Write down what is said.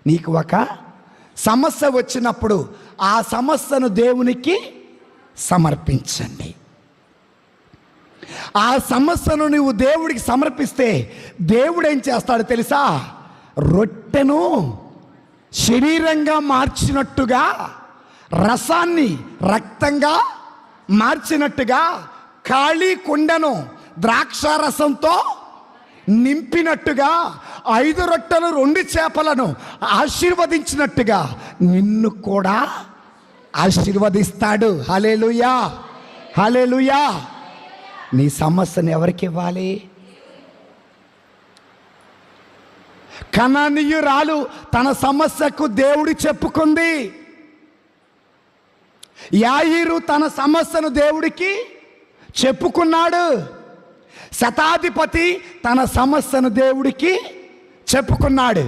నీకు ఒక సమస్య వచ్చినప్పుడు ఆ సమస్యను దేవునికి సమర్పించండి. ఆ సమస్యను నువ్వు దేవుడికి సమర్పిస్తే దేవుడు ఏం చేస్తాడో తెలుసా? రొట్టెను శరీరంగా మార్చినట్టుగా, రసాన్ని రక్తంగా మార్చినట్టుగా, ఖాళీ కుండను ద్రాక్షారసంతో నింపినట్టుగా, 5 రొట్టెలు 2 చేపలను ఆశీర్వదించినట్టుగా నిన్ను కూడా ఆశీర్వదిస్తాడు. హల్లెలూయా, హల్లెలూయా. నీ సమస్యను ఎవరికి ఇవ్వాలి? కనానీయురాలు తన సమస్యకు దేవుడి చెప్పుకుంది. యాయీరు తన సమస్యను దేవుడికి చెప్పుకున్నాడు. శతాధిపతి తన సమస్యను దేవుడికి చెప్పుకున్నాడు.